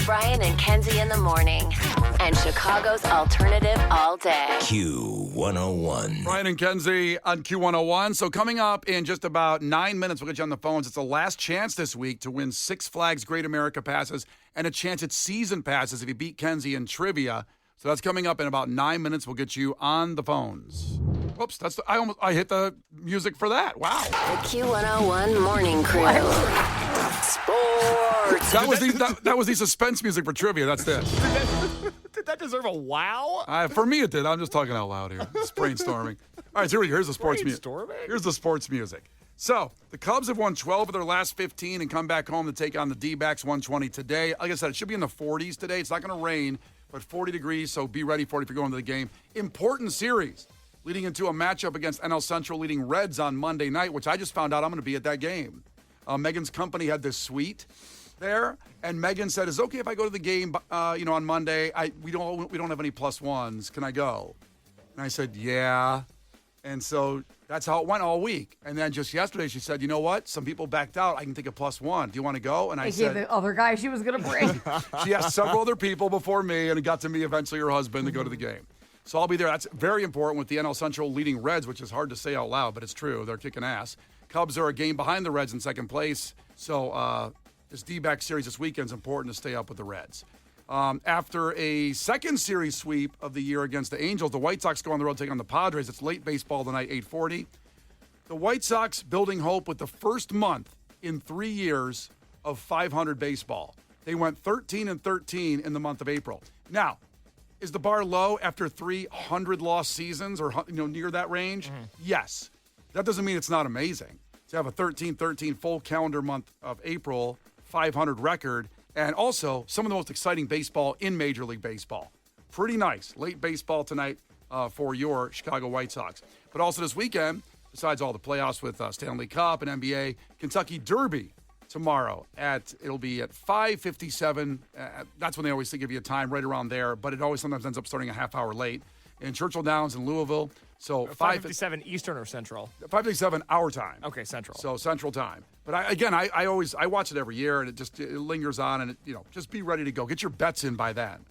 Brian and Kenzie in the morning. And Chicago's alternative all day. Q101. Brian and Kenzie on Q101. So coming up in just about 9 minutes, we'll get you on the phones. It's the last chance this week to win Six Flags Great America passes and a chance at season passes if you beat Kenzie in trivia. So that's coming up in about 9 minutes. We'll get you on the phones. Whoops, I hit the music for that. Wow. The Q101 morning crew. Sports. That was the suspense music for trivia. That's this. Did that deserve a wow? For me, it did. I'm just talking out loud here. It's brainstorming. All right, so here's the sports music. Here's the sports music. So the Cubs have won 12 of their last 15 and come back home to take on the D-backs 120 today. Like I said, it should be in the 40s today. It's not going to rain, but 40 degrees, so be ready for it if you're going to the game. Important series leading into a matchup against NL Central leading Reds on Monday night, which I just found out I'm going to be at that game. Megan's company had this suite there, and Megan said, "Is it okay if I go to the game? On Monday? We don't have any plus ones. Can I go?" And I said, "Yeah." And so that's how it went all week. And then just yesterday, she said, "You know what? Some people backed out. I can take a plus one. Do you want to go?" And I said, the other guy she was going to bring. She asked several other people before me, and it got to me eventually, her husband, to go to the game. So I'll be there. That's very important with the NL Central leading Reds, which is hard to say out loud, but it's true. They're kicking ass. Cubs are a game behind the Reds in second place. So this D-back series this weekend is important to stay up with the Reds. After a second series sweep of the year against the Angels, the White Sox go on the road to take on the Padres. It's late baseball tonight, 8:40. The White Sox building hope with the first month in 3 years of 500 baseball. They went 13-13 in the month of April. Now, is the bar low after 300 lost seasons or near that range? Mm-hmm. Yes. That doesn't mean it's not amazing to have a 13-13 full calendar month of April, 500 record, and also some of the most exciting baseball in Major League Baseball. Pretty nice. Late baseball tonight for your Chicago White Sox. But also this weekend, besides all the playoffs with Stanley Cup and NBA, Kentucky Derby tomorrow. It'll be at 5:57. That's when they always give you a time right around there, but it always sometimes ends up starting a half hour late. In Churchill Downs in Louisville. So 5:57 Eastern or Central? 5:57 our time. Okay, Central. So Central time. But I watch it every year, and it lingers on, and just be ready to go. Get your bets in by then.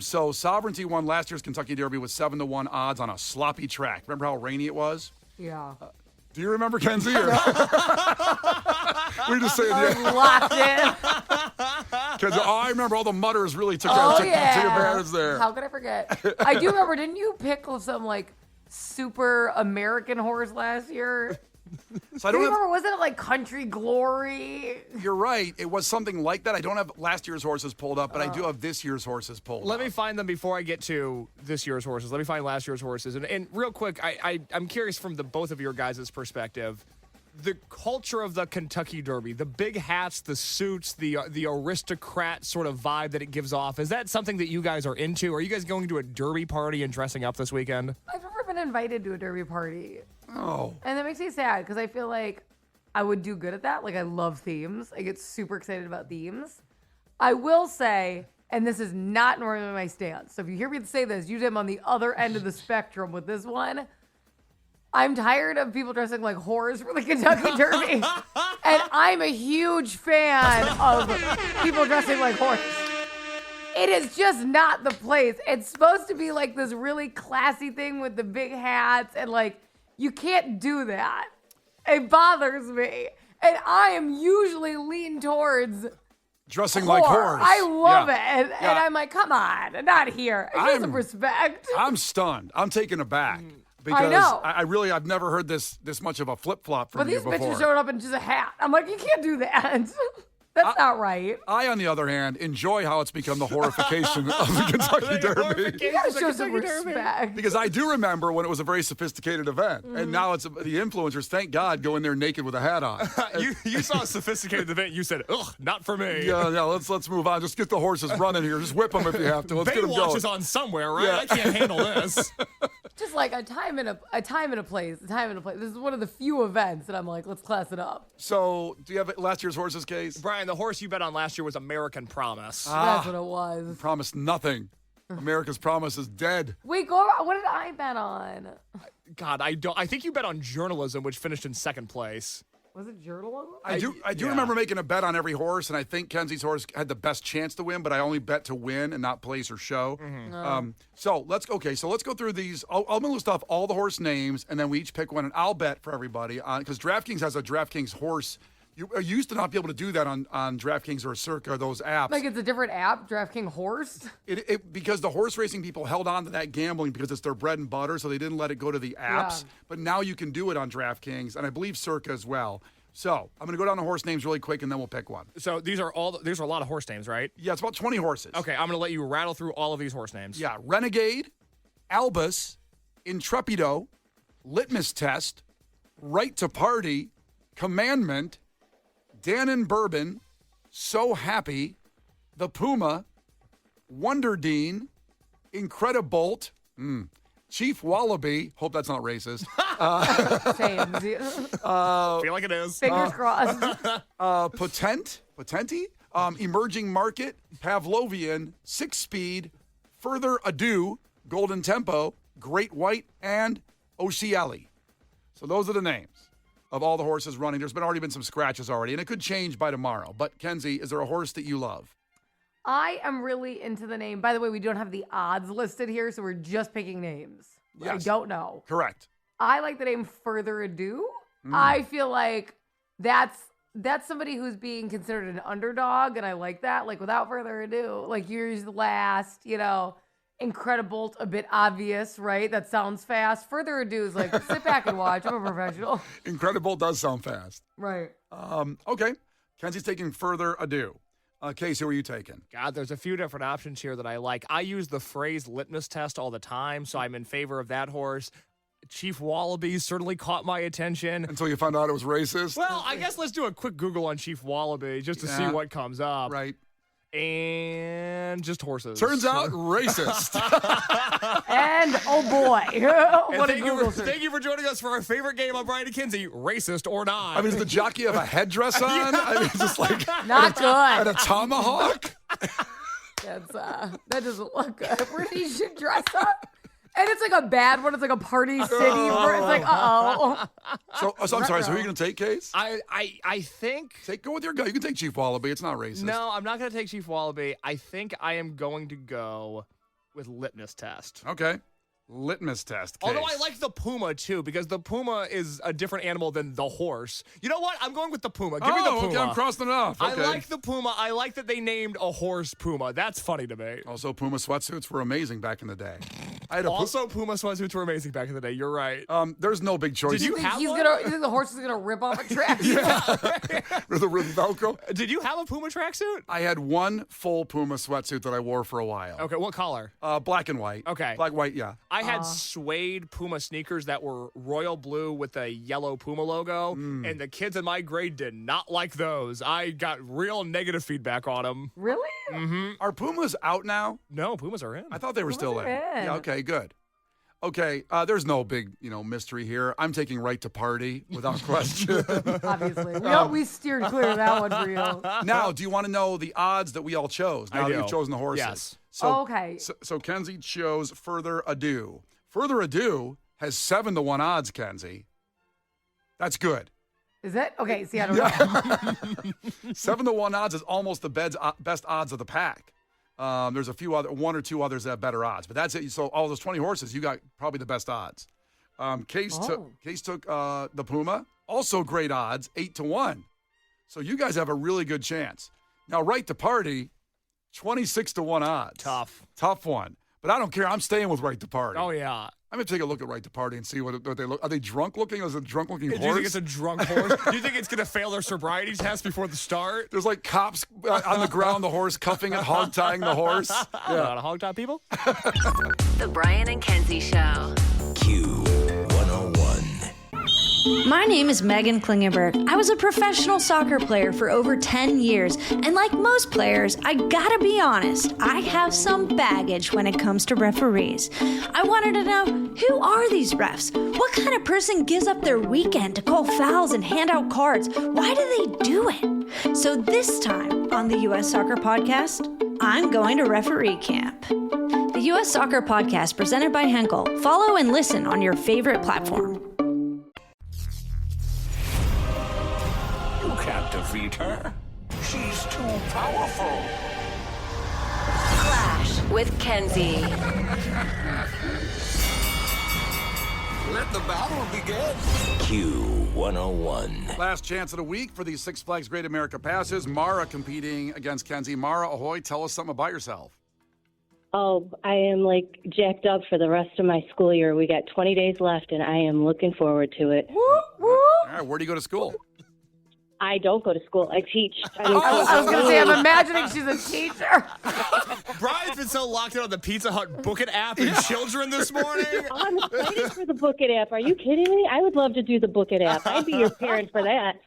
So Sovereignty won last year's Kentucky Derby with 7-1 odds on a sloppy track. Remember how rainy it was? Yeah. Do you remember, Kenzie? Or? We just saying, Locked in. Because I remember all the mutters really took advantage there. How could I forget? I do remember. Didn't you pick some super American horse last year? So I don't remember. Wasn't it like Country Glory? You're right. It was something like that. I don't have last year's horses pulled up, but I do have this year's horses pulled up. Let me find them before I get to this year's horses. Let me find last year's horses. And real quick, I'm curious from both of your guys' perspective, the culture of the Kentucky Derby, the big hats, the suits, the aristocrat sort of vibe that it gives off. Is that something that you guys are into? Are you guys going to a Derby party and dressing up this weekend? I've never been invited to a Derby party. Oh. And that makes me sad because I feel like I would do good at that. Like, I love themes. I get super excited about themes. I will say, and this is not normally my stance, so if you hear me say this, usually I'm on the other end of the spectrum with this one. I'm tired of people dressing like whores for the Kentucky Derby. And I'm a huge fan of people dressing like whores. It is just not the place. It's supposed to be like this really classy thing with the big hats, and you can't do that. It bothers me. And I am usually lean towards dressing like whores. I love it. And I'm like, come on, not here. Give some respect. I'm stunned. I'm taken aback. Because I know. I've never heard this much of a flip-flop from you before. But these bitches showed up in just a hat. I'm like, you can't do that. That's not right. I, on the other hand, enjoy how it's become the horrification of the Kentucky Derby. You gotta show some respect. Because I do remember when it was a very sophisticated event, and now it's the influencers, thank God, go in there naked with a hat on. You saw a sophisticated event, you said, ugh, not for me. Yeah, let's move on. Just get the horses running here. Just whip them if you have to. Let's get them going. Baywatch is on somewhere, right? Yeah. I can't handle this. Just like a time and a place. This is one of the few events that I'm like, let's class it up. So, do you have last year's horses, Case? Brian, the horse you bet on last year was American Promise. That's what it was. Promised nothing. America's Promise is dead. Wait, what did I bet on? God, I think you bet on journalism, which finished in second place. Was it Journal? I do remember making a bet on every horse, and I think Kenzie's horse had the best chance to win, but I only bet to win and not place or show. So let's go through these. I'm going to list off all the horse names, and then we each pick one, and I'll bet for everybody on because DraftKings has a DraftKings horse. You used to not be able to do that on DraftKings or Circa, those apps. Like it's a different app, DraftKings Horse? Because the horse racing people held on to that gambling because it's their bread and butter, so they didn't let it go to the apps. Yeah. But now you can do it on DraftKings, and I believe Circa as well. So I'm going to go down the horse names really quick, and then we'll pick one. So these are a lot of horse names, right? Yeah, it's about 20 horses. Okay, I'm going to let you rattle through all of these horse names. Yeah, Renegade, Albus, Intrepido, Litmus Test, Right to Party, Commandment, Dannon Bourbon, So Happy, The Puma, Wonder Dean, Incredibolt, Chief Wallaby, hope that's not racist. Same. Feel like it is. Fingers crossed. Potenti, Emerging Market, Pavlovian, Six Speed, Further Ado, Golden Tempo, Great White, and Oshiali. So those are the names of all the horses running. There's already been some scratches already, and it could change by tomorrow. But, Kenzie, is there a horse that you love? I am really into the name. By the way, we don't have the odds listed here, so we're just picking names. Yes. I don't know. Correct. I like the name Further Ado. I feel like that's somebody who's being considered an underdog, and I like that. Like, without further ado, like, you're the last, Incredibolt, a bit obvious, right? That sounds fast. Further Ado is like, sit back and watch. I'm a professional. Incredibolt does sound fast. Right. Okay. Kenzie's taking Further Ado. Case, who are you taking? God, there's a few different options here that I like. I use the phrase litmus test all the time, so I'm in favor of that horse. Chief Wallaby certainly caught my attention. Until you found out it was racist? Well, I guess let's do a quick Google on Chief Wallaby just to see what comes up. Right. And just horses. Turns out racist. And oh boy. What a Google search. Thank you for joining us for our favorite game on Brian and Kinsey, racist or not. I mean, does the jockey have a headdress on? Yeah. I mean, just like not good. And a tomahawk? That doesn't look good. Where he should dress up. And it's like a bad one. It's like a party city. It's like, uh-oh. So I'm sorry. So who are you going to take, Case? I think... Go with your gut. You can take Chief Wallaby. It's not racist. No, I'm not going to take Chief Wallaby. I think I am going to go with Litmus Test. Okay. Litmus Test, Case. Although I like the Puma, too, because the Puma is a different animal than the horse. You know what? I'm going with the Puma. Give me the Puma. Okay, I'm crossing it off. Okay. I like the Puma. I like that they named a horse Puma. That's funny to me. Also, Puma sweatsuits were amazing back in the day. Puma sweatsuits were amazing back in the day. You're right. There's no big choice. Did you have one? You think the horse is going to rip off a track? Yeah. With the Velcro. Did you have a Puma tracksuit? I had one full Puma sweatsuit that I wore for a while. Okay, what color? Black and white. Okay. Black, white, yeah. I had suede Puma sneakers that were royal blue with a yellow Puma logo, and the kids in my grade did not like those. I got real negative feedback on them. Really? Mm-hmm. Are Pumas out now? No, Pumas are in. I thought they were still in. Yeah, okay, good. Okay, there's no big, mystery here. I'm taking Right to Party without question. Obviously. We steered clear of that one for you. Now, do you want to know the odds that we all chose? Now that you've chosen the horses. Yes. So, okay. So Kenzie chose Further Ado. Further Ado has 7-1 odds, Kenzie. That's good. Is it? Okay, see, I don't know. 7-1 odds is almost the best odds of the pack. There's one or two others that have better odds, but that's it. So all those 20 horses, you got probably the best odds. Case took the Puma, also great odds, 8-1. So you guys have a really good chance. Now, Right to Party, 26-1 odds. Tough one. But I don't care. I'm staying with Right to Party. Oh, yeah. I'm going to take a look at Right to Party and see what they look. Are they drunk looking? Is it a drunk looking horse? Do you think it's a drunk horse? Do you think it's going to fail their sobriety test before the start? There's like cops on the ground, the horse cuffing it, hog tying the horse. Yeah. Not a hog tie people? The Brian and Kenzie Show. Q101. My name is Megan Klingenberg. I was a professional soccer player for over 10 years, and like most players, I gotta be honest, I have some baggage when it comes to referees. I wanted to know, who are these refs? What kind of person gives up their weekend to call fouls and hand out cards? Why do they do it? So this time on the U.S. Soccer Podcast, I'm going to referee camp. The U.S. Soccer Podcast presented by Henkel. Follow and listen on your favorite platform. defeat her. She's too powerful. Clash with Kenzie. Let the battle begin. Q101. Last chance of the week for these Six Flags Great America passes. Mara competing against Kenzie. Mara, ahoy, tell us something about yourself. Oh, I am like jacked up for the rest of my school year. We got 20 days left, and I am looking forward to it. All right, where do you go to school? I don't go to school. I teach. I was going to say, I'm imagining she's a teacher. Brian's been so locked in on the Pizza Hut Book It app and children this morning. I'm excited for the Book It app. Are you kidding me? I would love to do the Book It app. I'd be your parent for that.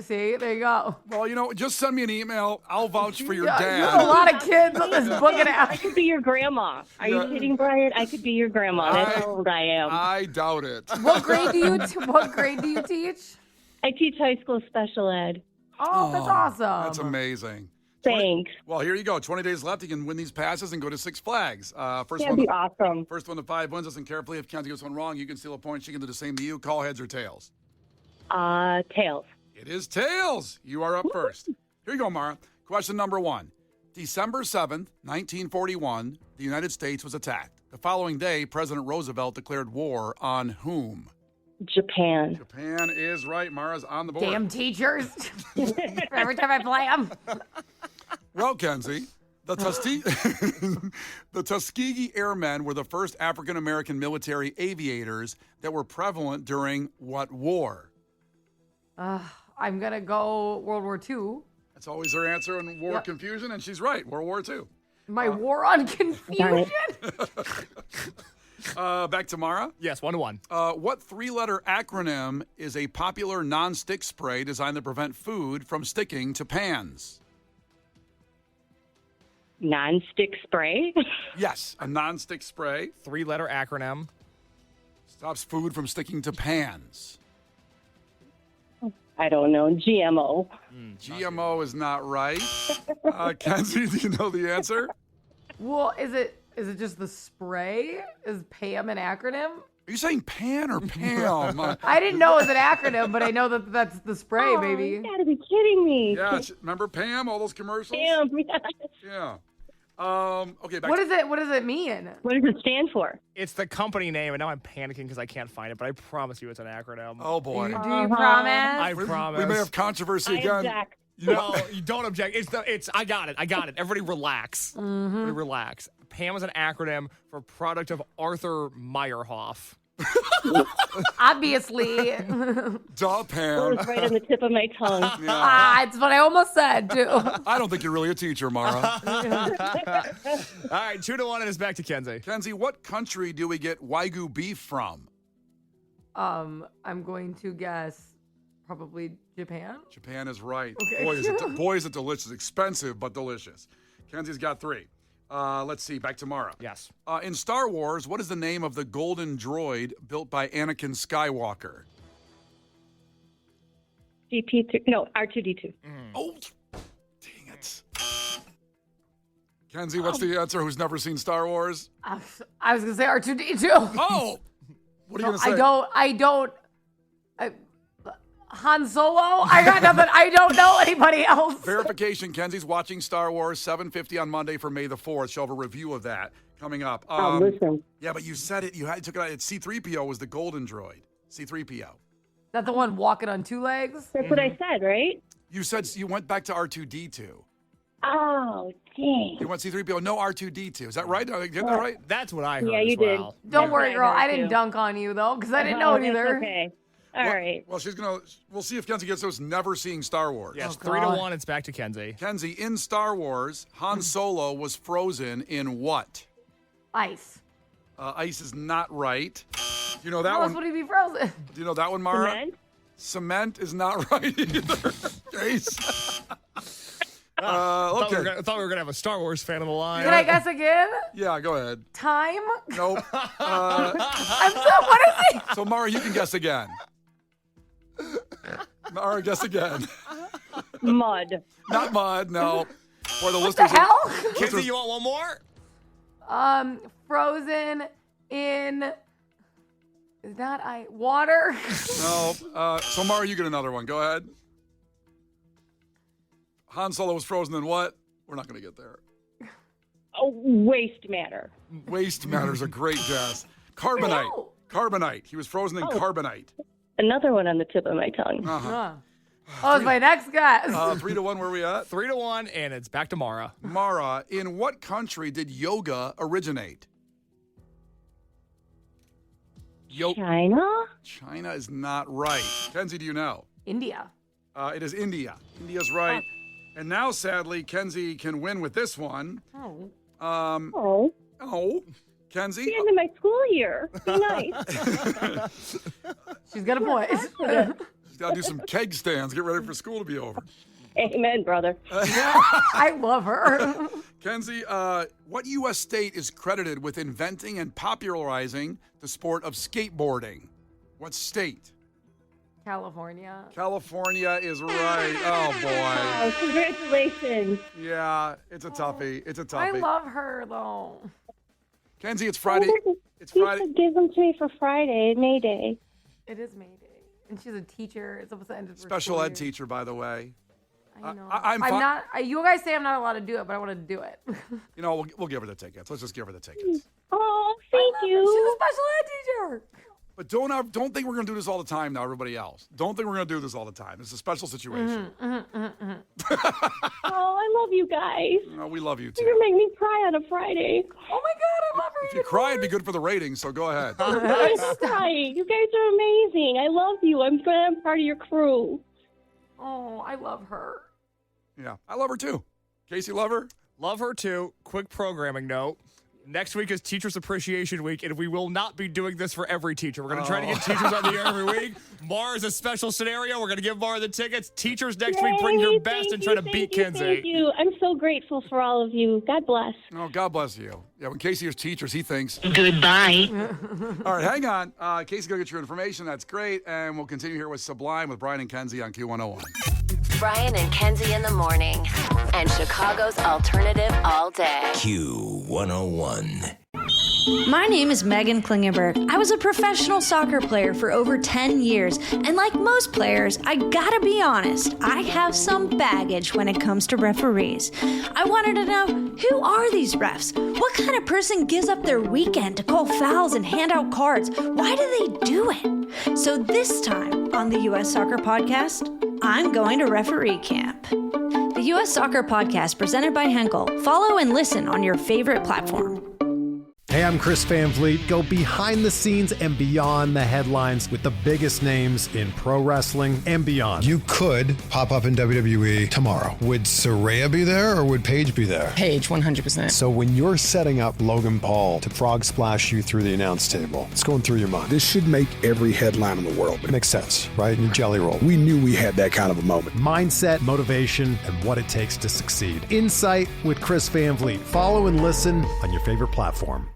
See, there you go. Well, just send me an email. I'll vouch for your Yeah, dad. you have a lot of kids on this Book It I app. could be your grandma. Are you kidding, Brian? I could be your grandma. That's how old I am. I doubt it. What grade do you teach? I teach high school special ed. Oh, that's awesome. That's amazing. Thanks. Well, here you go. 20 days left. You can win these passes and go to Six Flags. That'd be awesome. First one to 5 wins. Listen carefully. If Kenzie gets one wrong, you can steal a point. She can do the same to you. Call heads or tails. Tails. It is tails. You are up first. Here you go, Mara. Question number 1. December 7th, 1941, the United States was attacked. The following day, President Roosevelt declared war on whom? Japan. Japan is right. Mara's on the board. Damn teachers. Every time I play them. Well, Kenzie, the Tuskegee Airmen were the first African-American military aviators that were prevalent during what war? I'm going to go World War II. That's always her answer in war confusion, and she's right. World War II. My war on confusion. Back to Mara. Yes, 1-1. What 3-letter acronym is a popular non-stick spray designed to prevent food from sticking to pans? Non-stick spray. Yes, a non-stick spray 3-letter acronym. stops food from sticking to pans. I don't know. GMO. GMO is not right. Kenzie, do you know the answer? Well, is it just the spray? Is PAM an acronym? Are you saying pan or Pam? I didn't know it was an acronym, but I know that that's the spray, You baby. gotta be kidding me. Yeah, remember Pam? All those commercials? Damn, yes. Yeah. Okay, back What to does it mean? What does it stand for? It's the company name, and now I'm panicking because I can't find it, but I promise you it's an acronym. Oh, boy. Do you promise? I promise. We may have controversy I again. object. No, you don't object. I got it. Everybody relax. Everybody relax. PAM is an acronym for product of Arthur Meyerhoff. Obviously. Duh, It Pam. was right on the tip of my tongue. It's what I almost said, too. I don't think you're really a teacher, Mara. All right, 2-1, and it's back to Kenzie. Kenzie, what country do we get Wagyu beef from? I'm going to guess probably Japan. Japan is right. Okay. Boy, is it delicious. Expensive, but delicious. Kenzie's got 3. Let's see. Back to Mara. Yes. In Star Wars, what is the name of the golden droid built by Anakin Skywalker? R2D2. Oh, dang it. Kenzie, what's the answer? Who's never seen Star Wars? I was going to say R2D2. Oh! What are you going to say? I don't. Han Solo? I got nothing. I don't know anybody else. Verification. Kenzie's watching Star Wars, 7:50 on Monday for May the 4th. She'll have a review of that coming up. Listen. Yeah, but you said it. You took it out. It's C-3PO was the golden droid. C-3PO. That the one walking on 2 legs? That's what I said, right? You said you went back to R2D2. Oh, dang. You went C-3PO, no R2D2. Is that right? Did I get that right? That's what I heard Yeah, you as well. did. Don't That's worry, what I girl. heard, I didn't too. dunk on you, though, because I didn't know it that's either. Okay. All right. Well, we'll see if Kenzie gets those never seeing Star Wars. Yes, Oh, God. 3-1, it's back to Kenzie. Kenzie, in Star Wars, Han Solo was frozen in what? Ice. Ice is not right. You know that How else one? would he be frozen? Do you know that one, Mara? Cement? Cement is not right either. Case. I thought we Okay. were going to have a Star Wars fan on the line. Can I guess again? Yeah, go ahead. Time? Nope. What is it? So, Mara, you can guess again. Mara, guess again. Mud. Not mud, no. Or the What the listeners. hell? Kenzie, you want one more? Frozen in. Is that water? No. So, Mara, you get another one. Go ahead. Han Solo was frozen in what? We're not going to get there. Oh, waste matter. Waste matter's a great guess. Carbonite. No. Carbonite. He was frozen in carbonite. Another one on the tip of my tongue. Oh, it's my next guess. 3-1, where we at? 3-1, and it's back to Mara. Mara, in what country did yoga originate? China? China is not right. Kenzie, do you know? India. It is India. India's right. And now, sadly, Kenzie can win with this one. Oh. Oh, Kenzie? The end of my school year. Be nice. She's got a point. She's got to do some keg stands. Get ready for school to be over. Amen, brother. I love her. Kenzie, what U.S. state is credited with inventing and popularizing the sport of skateboarding? What state? California. California is right. Oh, boy. Oh, congratulations. Yeah, it's a toughie. It's a I toughie. love her, though. Kenzie, it's Friday. It's You Friday. should give them to me for Friday, May Day. It is May Day. And she's a teacher. It's almost the end of her Special school ed year. teacher, by the way. I know. I'm I'm fi- not. You guys say I'm not allowed to do it, but I want to do it. You know, we'll give her the tickets. Let's just give her the tickets. Oh, thank She's you. a special ed teacher. But don't think we're going to do this all the time now, everybody else. Don't think we're going to do this all the time. It's a special situation. Oh, I love you guys. No, we love you, You're going too. to make me cry on a Friday. Oh my God, I love her. If you cry, it'd be good for the ratings, so go ahead. I'm crying. You guys are amazing. I love you. I'm glad I'm part of your crew. Oh, I love her. Yeah, I love her, too. Casey, love her? Love her too. Quick programming note. Next week is Teachers Appreciation Week, and we will not be doing this for every teacher. We're going to try to get teachers on the air every week. Mara's a special scenario. We're going to give Mara the tickets. Teachers next week, bring your best and try to beat Kenzie. Thank you. I'm so grateful for all of you. God bless. Oh, God bless you. Yeah, when Casey hears teachers, he thinks. Goodbye. All right, hang on. Casey's going to get your information. That's great. And we'll continue here with Sublime with Brian and Kenzie on Q101. Brian and Kenzie in the morning. And Chicago's alternative all day. Q101. My name is Megan Klingenberg. I was a professional soccer player for over 10 years, and like most players, I gotta be honest, I have some baggage when it comes to referees. I wanted to know, who are these refs? What kind of person gives up their weekend to call fouls and hand out cards? Why do they do it? So this time on the U.S. Soccer Podcast, I'm going to referee camp. The U.S. Soccer Podcast presented by Henkel. Follow and listen on your favorite platform. Hey, I'm Chris Van Vliet. Go behind the scenes and beyond the headlines with the biggest names in pro wrestling and beyond. You could pop up in WWE tomorrow. Would Saraya be there or would Paige be there? Paige, 100%. So when you're setting up Logan Paul to frog splash you through the announce table, it's going through your mind. This should make every headline in the world. It makes sense, right? You jelly roll. We knew we had that kind of a moment. Mindset, motivation, and what it takes to succeed. Insight with Chris Van Vliet. Follow and listen on your favorite platform.